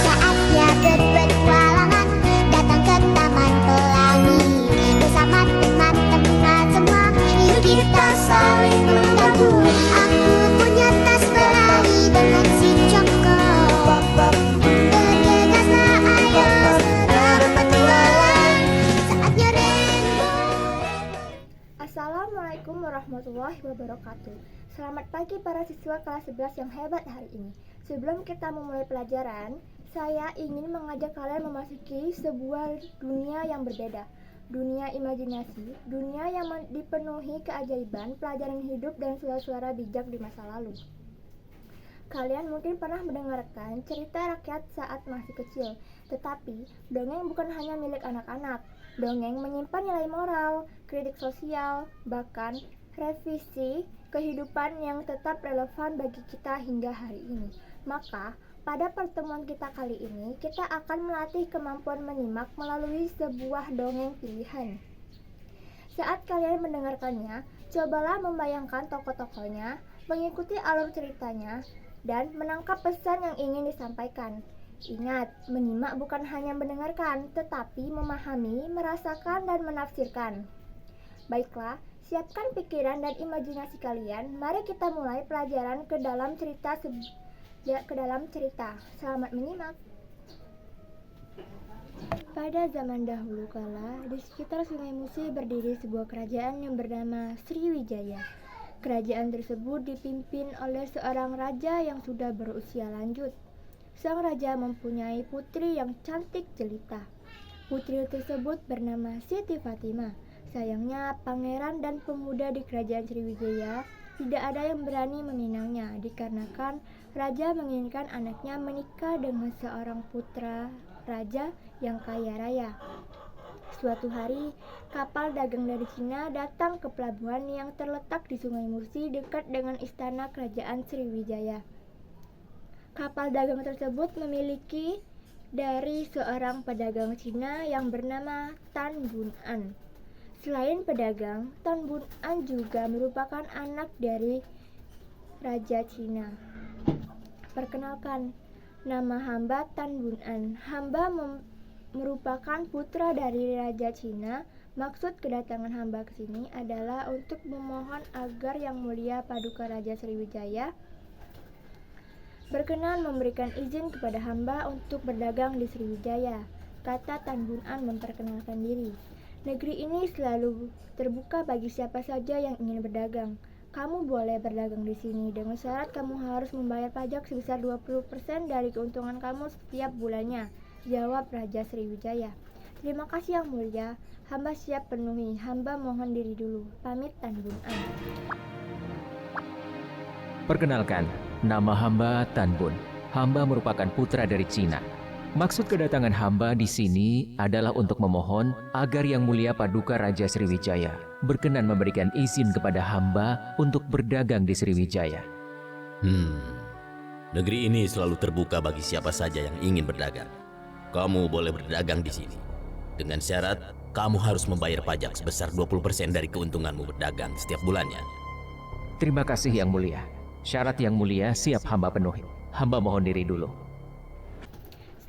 Saatnya berpetualangan, datang ke Taman Pelangi. Bersama teman-teman semua, yuk kita saling membantu. Aku punya tas berlari dengan si Joko. Bergegaslah ayo berpetualang. Saatnya rainbow. Assalamualaikum warahmatullahi wabarakatuh. Selamat pagi para siswa kelas 11 yang hebat hari ini. Sebelum kita memulai pelajaran, saya ingin mengajak kalian memasuki sebuah dunia yang berbeda. Dunia imajinasi, dunia yang dipenuhi keajaiban, pelajaran hidup dan suara-suara bijak di masa lalu. Kalian mungkin pernah mendengarkan cerita rakyat saat masih kecil, tetapi dongeng bukan hanya milik anak-anak. Dongeng menyimpan nilai moral, kritik sosial, bahkan revisi kehidupan yang tetap relevan bagi kita hingga hari ini. Maka, pada pertemuan kita kali ini, kita akan melatih kemampuan menyimak melalui sebuah dongeng pilihan. Saat kalian mendengarkannya, cobalah membayangkan tokoh-tokohnya, mengikuti alur ceritanya, dan menangkap pesan yang ingin disampaikan. Ingat, menyimak bukan hanya mendengarkan, tetapi memahami, merasakan, dan menafsirkan. Baiklah, siapkan pikiran dan imajinasi kalian. Mari kita mulai pelajaran ke dalam cerita. Selamat menyimak. Pada zaman dahulu kala, di sekitar Sungai Musi berdiri sebuah kerajaan yang bernama Sriwijaya. Kerajaan tersebut dipimpin oleh seorang raja yang sudah berusia lanjut. Sang raja mempunyai putri yang cantik jelita. Putri tersebut bernama Siti Fatimah. Sayangnya, pangeran dan pemuda di kerajaan Sriwijaya tidak ada yang berani meminangnya, dikarenakan raja menginginkan anaknya menikah dengan seorang putra raja yang kaya raya. Suatu hari, kapal dagang dari Cina datang ke pelabuhan yang terletak di Sungai Musi dekat dengan istana kerajaan Sriwijaya. Kapal dagang tersebut memiliki dari seorang pedagang Cina yang bernama Tan Bun An. Selain pedagang, Tan Bun An juga merupakan anak dari Raja Cina. Perkenalkan, nama hamba Tan Bun An. Hamba merupakan putra dari Raja Cina. Maksud kedatangan hamba ke sini adalah untuk memohon agar Yang Mulia Paduka Raja Sriwijaya berkenan memberikan izin kepada hamba untuk berdagang di Sriwijaya, kata Tan Bun An memperkenalkan diri. Negeri ini selalu terbuka bagi siapa saja yang ingin berdagang. Kamu boleh berdagang di sini dengan syarat kamu harus membayar pajak sebesar 20% dari keuntungan kamu setiap bulannya, jawab Raja Sriwijaya. Terima kasih Yang Mulia, hamba siap penuhi. Hamba mohon diri dulu, pamit Tan Bun An. Perkenalkan, nama hamba Tan Bun. Hamba merupakan putra dari Cina. Maksud kedatangan hamba di sini adalah untuk memohon agar Yang Mulia Paduka Raja Sriwijaya berkenan memberikan izin kepada hamba untuk berdagang di Sriwijaya. Negeri ini selalu terbuka bagi siapa saja yang ingin berdagang. Kamu boleh berdagang di sini. Dengan syarat, kamu harus membayar pajak sebesar 20% dari keuntunganmu berdagang setiap bulannya. Terima kasih Yang Mulia. Syarat Yang Mulia siap hamba penuhi. Hamba mohon diri dulu.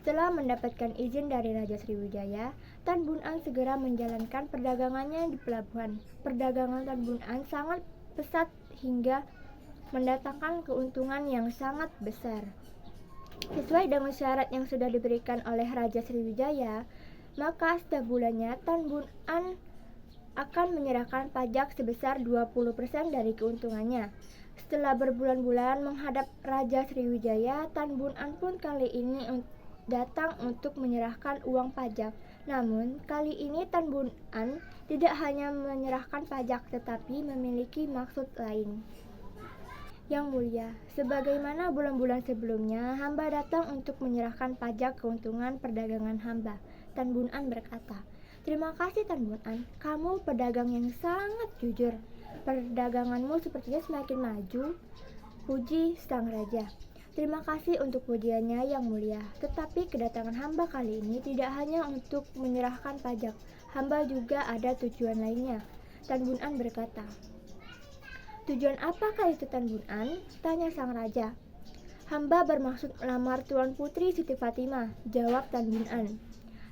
Setelah mendapatkan izin dari Raja Sriwijaya, Tan Bun An segera menjalankan perdagangannya di pelabuhan. Perdagangan Tan Bun An sangat pesat hingga mendatangkan keuntungan yang sangat besar. Sesuai dengan syarat yang sudah diberikan oleh Raja Sriwijaya, maka setiap bulannya Tan Bun An akan menyerahkan pajak sebesar 20% dari keuntungannya. Setelah berbulan-bulan menghadap Raja Sriwijaya, Tan Bun An pun kali ini datang untuk menyerahkan uang pajak. Namun, kali ini Tan Bun An tidak hanya menyerahkan pajak tetapi memiliki maksud lain. Yang Mulia, sebagaimana bulan-bulan sebelumnya, hamba datang untuk menyerahkan pajak keuntungan perdagangan hamba. Tan Bun An berkata, terima kasih Tan Bun An, kamu pedagang yang sangat jujur. Perdaganganmu sepertinya semakin maju, puji sang raja. Terima kasih untuk pujiannya Yang Mulia. Tetapi kedatangan hamba kali ini tidak hanya untuk menyerahkan pajak. Hamba juga ada tujuan lainnya. Tan Bun An berkata. Tujuan apakah itu Tan Bun An? Tanya sang raja. Hamba bermaksud melamar Tuan Putri Siti Fatimah, jawab Tan Bun An.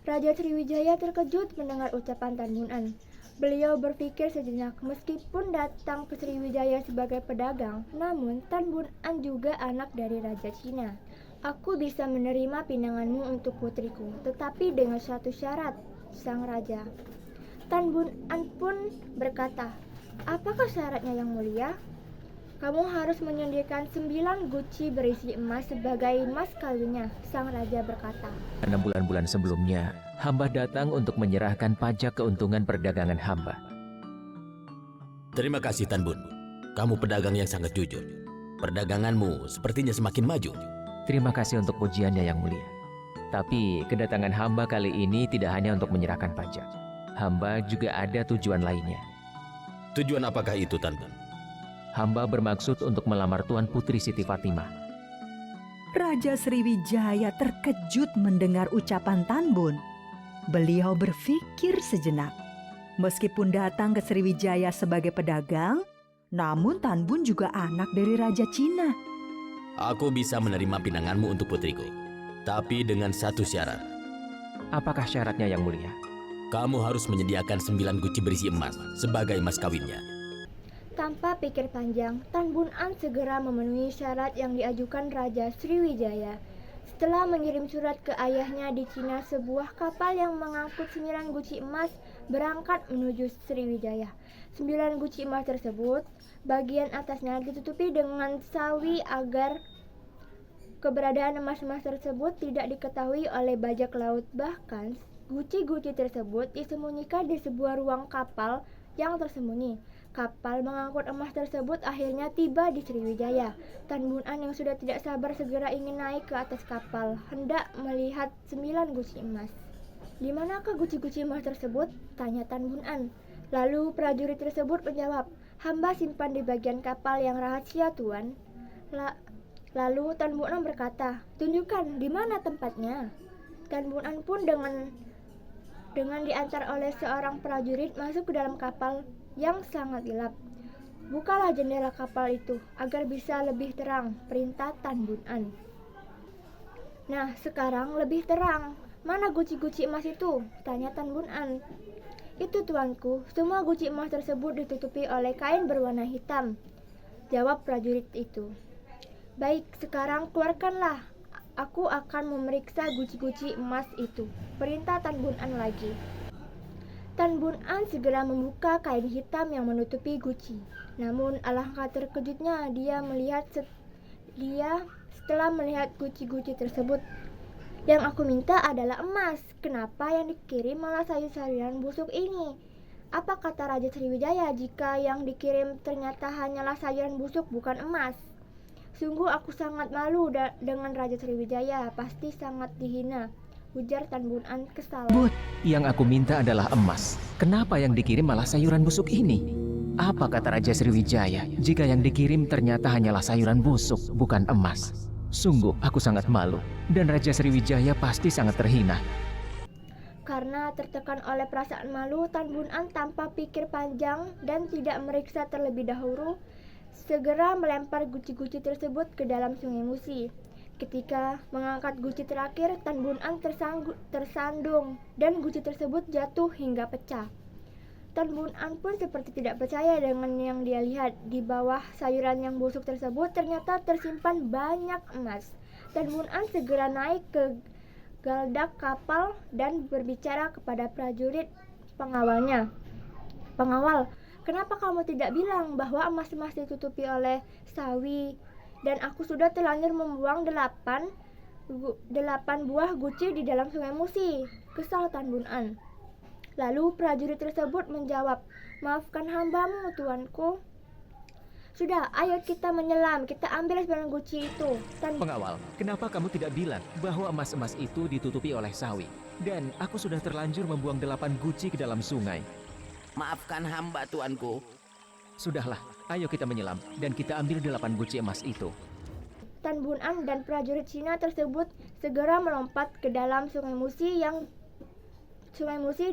Raja Sriwijaya terkejut mendengar ucapan Tan Bun An. Beliau berpikir sejenak, meskipun datang ke Sriwijaya sebagai pedagang, namun Tan Bun An juga anak dari Raja Cina. Aku bisa menerima pinanganmu untuk putriku, tetapi dengan satu syarat, sang raja. Tan Bun An pun berkata, apakah syaratnya yang mulia? Kamu harus menyediakan 9 guci berisi emas sebagai mas kawinnya, sang raja berkata. 6 bulan-bulan sebelumnya, hamba datang untuk menyerahkan pajak keuntungan perdagangan hamba. Terima kasih Tan Bun. Kamu pedagang yang sangat jujur. Perdaganganmu sepertinya semakin maju. Terima kasih untuk pujiannya yang mulia. Tapi kedatangan hamba kali ini tidak hanya untuk menyerahkan pajak. Hamba juga ada tujuan lainnya. Tujuan apakah itu Tan Bun? Hamba bermaksud untuk melamar Tuan Putri Siti Fatimah. Raja Sriwijaya terkejut mendengar ucapan Tan Bun. Beliau berpikir sejenak. Meskipun datang ke Sriwijaya sebagai pedagang, namun Tan Bun juga anak dari Raja Cina. Aku bisa menerima pinanganmu untuk putriku, tapi dengan satu syarat. Apakah syaratnya yang mulia? Kamu harus menyediakan 9 guci berisi emas sebagai mas kawinnya. Tanpa pikir panjang, Tan Bun An segera memenuhi syarat yang diajukan Raja Sriwijaya. Setelah mengirim surat ke ayahnya di Cina, sebuah kapal yang mengangkut 9 guci emas berangkat menuju Sriwijaya. 9 guci emas tersebut, bagian atasnya ditutupi dengan sawi agar keberadaan emas-emas tersebut tidak diketahui oleh bajak laut. Bahkan, guci-guci tersebut disembunyikan di sebuah ruang kapal yang tersembunyi. Kapal mengangkut emas tersebut akhirnya tiba di Sriwijaya. Tan Bun An yang sudah tidak sabar segera ingin naik ke atas kapal, hendak melihat 9 guci emas. Di manakah guci-guci emas tersebut? Tanya Tan Bun An. Lalu prajurit tersebut menjawab, hamba simpan di bagian kapal yang rahasia tuan. Lalu Tan Bun An berkata, tunjukkan di mana tempatnya. Tan Bun An pun dengan diantar oleh seorang prajurit masuk ke dalam kapal yang sangat gelap. Bukalah jendela kapal itu agar bisa lebih terang, perintah Tan Bun An. Nah, sekarang lebih terang. Mana guci-guci emas itu? Tanya Tan Bun An. Itu tuanku, semua guci emas tersebut ditutupi oleh kain berwarna hitam, jawab prajurit itu. Baik, sekarang keluarkanlah. Aku akan memeriksa guci-guci emas itu, perintah Tan Bun An lagi. Tan Bun An segera membuka kain hitam yang menutupi guci. Namun alangkah terkejutnya dia setelah melihat guci-guci tersebut. Yang aku minta adalah emas. Kenapa yang dikirim malah sayur-sayuran busuk ini? Apa kata Raja Sriwijaya jika yang dikirim ternyata hanyalah sayuran busuk bukan emas? Sungguh aku sangat malu dengan Raja Sriwijaya, pasti sangat dihina, ujar Tan Bun An kesal. Yang aku minta adalah emas. Kenapa yang dikirim malah sayuran busuk ini? Apa kata Raja Sriwijaya jika yang dikirim ternyata hanyalah sayuran busuk, bukan emas? Sungguh aku sangat malu, dan Raja Sriwijaya pasti sangat terhina. Karena tertekan oleh perasaan malu, Tan Bun An tanpa pikir panjang dan tidak meriksa terlebih dahulu, segera melempar guci-guci tersebut ke dalam Sungai Musi. Ketika mengangkat guci terakhir, Tan Bun An tersandung dan guci tersebut jatuh hingga pecah. Tan Bun An pun seperti tidak percaya dengan yang dia lihat. Di bawah sayuran yang busuk tersebut ternyata tersimpan banyak emas. Tan Bun An segera naik ke galdak kapal dan berbicara kepada prajurit pengawalnya. Pengawal, kenapa kamu tidak bilang bahwa emas-emas ditutupi oleh sawi? Dan aku sudah terlanjur membuang 8 buah guci di dalam Sungai Musi, kesal Tan Bun An. Lalu prajurit tersebut menjawab, maafkan hambamu tuanku. Sudah, ayo kita menyelam, kita ambil 9 guci itu. Pengawal, kenapa kamu tidak bilang bahwa emas-emas itu ditutupi oleh sawi? Dan aku sudah terlanjur membuang 8 guci ke dalam sungai. Maafkan hamba tuanku. Sudahlah, ayo kita menyelam dan kita ambil 8 guci emas itu. Tan Bun An dan prajurit Cina tersebut segera melompat ke dalam Sungai Musi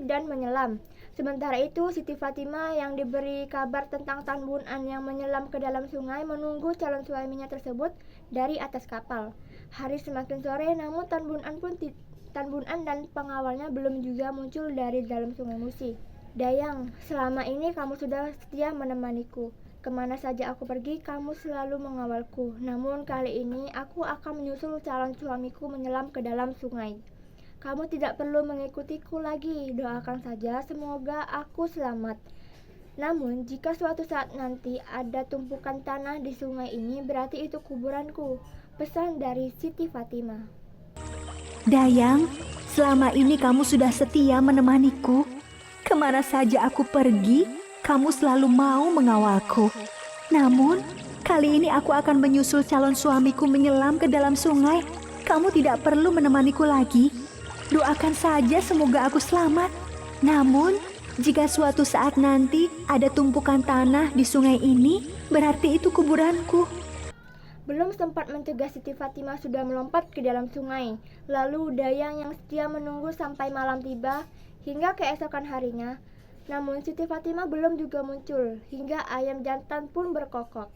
dan menyelam. Sementara itu, Siti Fatimah yang diberi kabar tentang Tan Bun An yang menyelam ke dalam sungai menunggu calon suaminya tersebut dari atas kapal. Hari semakin sore, namun Tan Bun An dan pengawalnya belum juga muncul dari dalam Sungai Musi. Dayang, selama ini kamu sudah setia menemaniku. Kemana saja aku pergi, kamu selalu mengawalku. Namun kali ini aku akan menyusul calon suamiku menyelam ke dalam sungai. Kamu tidak perlu mengikutiku lagi. Doakan saja semoga aku selamat. Namun, jika suatu saat nanti ada tumpukan tanah di sungai ini, berarti itu kuburanku. Pesan dari Siti Fatimah. Dayang, selama ini kamu sudah setia menemaniku. Kemana saja aku pergi, kamu selalu mau mengawalku. Namun, kali ini aku akan menyusul calon suamiku menyelam ke dalam sungai. Kamu tidak perlu menemaniku lagi. Doakan saja semoga aku selamat. Namun, jika suatu saat nanti ada tumpukan tanah di sungai ini, berarti itu kuburanku. Belum sempat mencegah, Siti Fatimah sudah melompat ke dalam sungai. Lalu Dayang yang setia menunggu sampai malam tiba hingga keesokan harinya. Namun Siti Fatimah belum juga muncul hingga ayam jantan pun berkokok.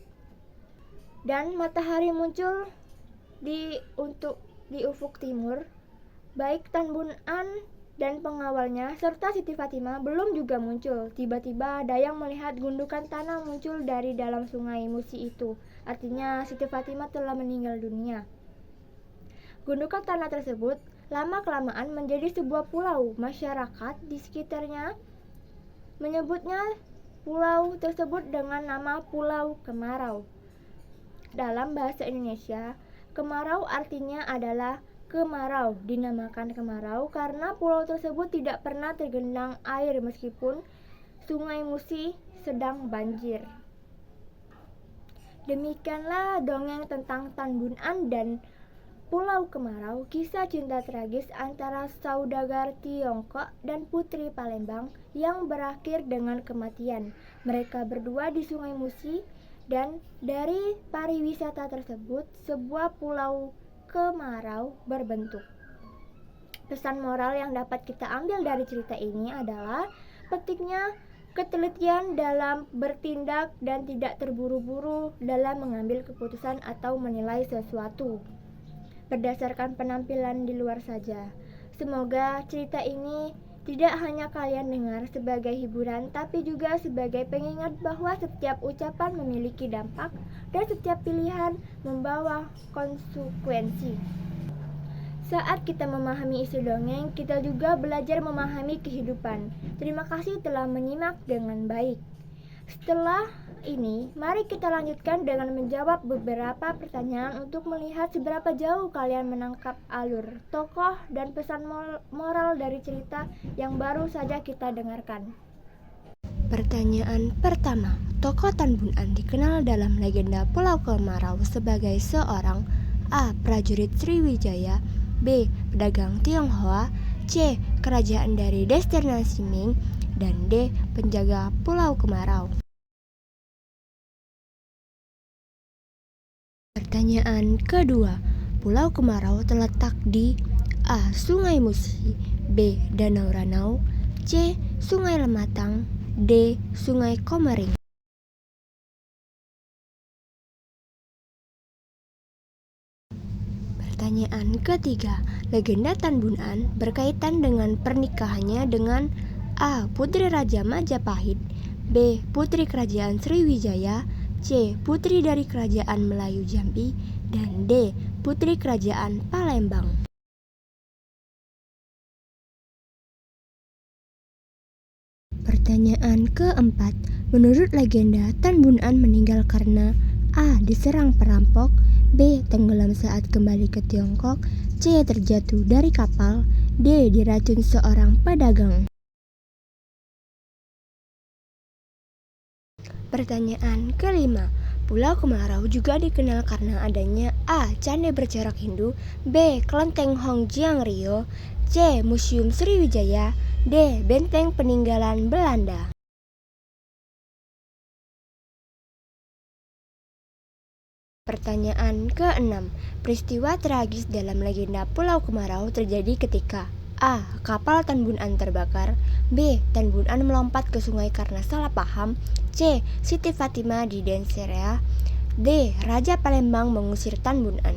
Dan matahari muncul di ufuk timur. Baik Tan Bun An dan pengawalnya serta Siti Fatimah belum juga muncul. Tiba-tiba Dayang melihat gundukan tanah muncul dari dalam sungai Musi itu. Artinya Siti Fatimah telah meninggal dunia. Gundukan tanah tersebut lama-kelamaan menjadi sebuah pulau. Masyarakat di sekitarnya menyebutnya pulau tersebut dengan nama Pulau Kemarau. Dalam bahasa Indonesia, kemarau artinya adalah kemarau. Dinamakan kemarau karena pulau tersebut tidak pernah tergenang air meskipun Sungai Musi sedang banjir. Demikianlah dongeng tentang Tan Bun An dan Pulau Kemarau, kisah cinta tragis antara saudagar Tiongkok dan putri Palembang yang berakhir dengan kematian mereka berdua di Sungai Musi, dan dari pariwisata tersebut sebuah pulau kemarau berbentuk. Pesan moral yang dapat kita ambil dari cerita ini adalah pentingnya ketelitian dalam bertindak dan tidak terburu-buru dalam mengambil keputusan atau menilai sesuatu berdasarkan penampilan di luar saja. Semoga cerita ini tidak hanya kalian dengar sebagai hiburan, tapi juga sebagai pengingat bahwa setiap ucapan memiliki dampak dan setiap pilihan membawa konsekuensi. Saat kita memahami isi dongeng, kita juga belajar memahami kehidupan. Terima kasih telah menyimak dengan baik. Setelah ini, mari kita lanjutkan dengan menjawab beberapa pertanyaan untuk melihat seberapa jauh kalian menangkap alur, tokoh, dan pesan moral dari cerita yang baru saja kita dengarkan. Pertanyaan pertama, tokoh Tan Bun An dikenal dalam legenda Pulau Kemarau sebagai seorang A. Prajurit Sriwijaya, B. Pedagang Tionghoa, C. Kerajaan dari destinasi Ming, dan D. Penjaga Pulau Kemarau. Pertanyaan kedua, Pulau Kemarau terletak di A. Sungai Musi, B. Danau Ranau, C. Sungai Lematang, D. Sungai Komering. Pertanyaan ketiga, legenda Tan Bun An berkaitan dengan pernikahannya dengan A. Putri Raja Majapahit, B. Putri Kerajaan Sriwijaya, C. Putri dari Kerajaan Melayu Jambi, dan D. Putri Kerajaan Palembang. Pertanyaan keempat, menurut legenda Tan Bun An meninggal karena A. Diserang perampok, B. Tenggelam saat kembali ke Tiongkok, C. Terjatuh dari kapal, D. Diracun seorang pedagang. Pertanyaan kelima, Pulau Kemarau juga dikenal karena adanya A. Candi bercorak Hindu, B. Kelenteng Hong Jiang Rio, C. Museum Sriwijaya, D. Benteng peninggalan Belanda. Pertanyaan keenam, peristiwa tragis dalam legenda Pulau Kemarau terjadi ketika A. Kapal Tan Bun An terbakar, B. Tan Bun An melompat ke sungai karena salah paham, C. Siti Fatimah di Densarea, D. Raja Palembang mengusir Tan Bun An.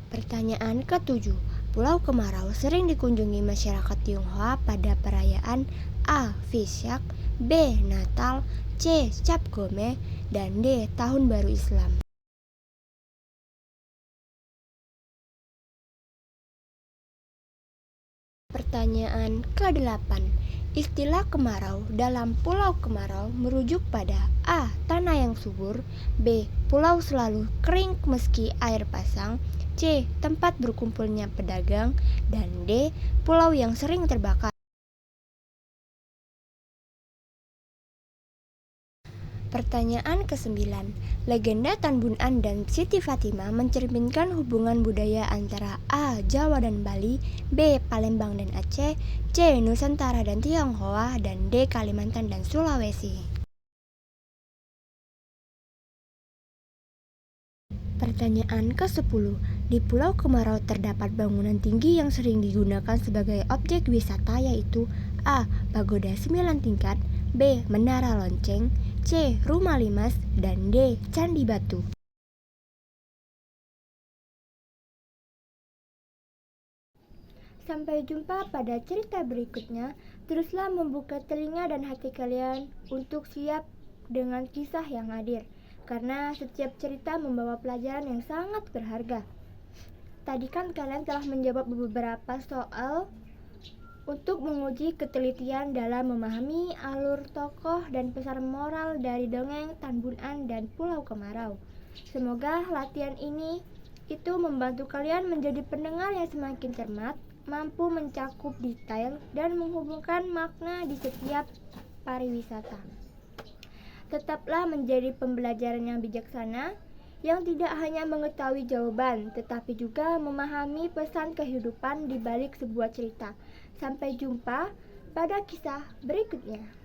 Pertanyaan ke-7. Pulau Kemarau sering dikunjungi masyarakat Tionghoa pada perayaan A. Visyak, B. Natal, C. Cap Gome, dan D. Tahun Baru Islam. Pertanyaan ke-8. Istilah kemarau dalam Pulau Kemarau merujuk pada A. Tanah yang subur, B. Pulau selalu kering meski air pasang, C. Tempat berkumpulnya pedagang, dan D. Pulau yang sering terbakar. Pertanyaan ke-9. Legenda Tan Bun An dan Siti Fatimah mencerminkan hubungan budaya antara A. Jawa dan Bali, B. Palembang dan Aceh, C. Nusantara dan Tionghoa, dan D. Kalimantan dan Sulawesi. Pertanyaan ke-10. Di Pulau Kemarau terdapat bangunan tinggi yang sering digunakan sebagai objek wisata, yaitu A. Pagoda 9 tingkat, B. Menara Lonceng, C. Rumah Limas, dan D. Candi Batu. Sampai jumpa pada cerita berikutnya. Teruslah membuka telinga dan hati kalian untuk siap dengan kisah yang hadir, karena setiap cerita membawa pelajaran yang sangat berharga. Tadi kan kalian telah menjawab beberapa soal untuk menguji ketelitian dalam memahami alur tokoh dan pesan moral dari dongeng Tan Bun An dan Pulau Kemarau. Semoga latihan ini itu membantu kalian menjadi pendengar yang semakin cermat, mampu mencakup detail, dan menghubungkan makna di setiap pariwisata. Tetaplah menjadi pembelajaran yang bijaksana, yang tidak hanya mengetahui jawaban, tetapi juga memahami pesan kehidupan di balik sebuah cerita. Sampai jumpa pada kisah berikutnya.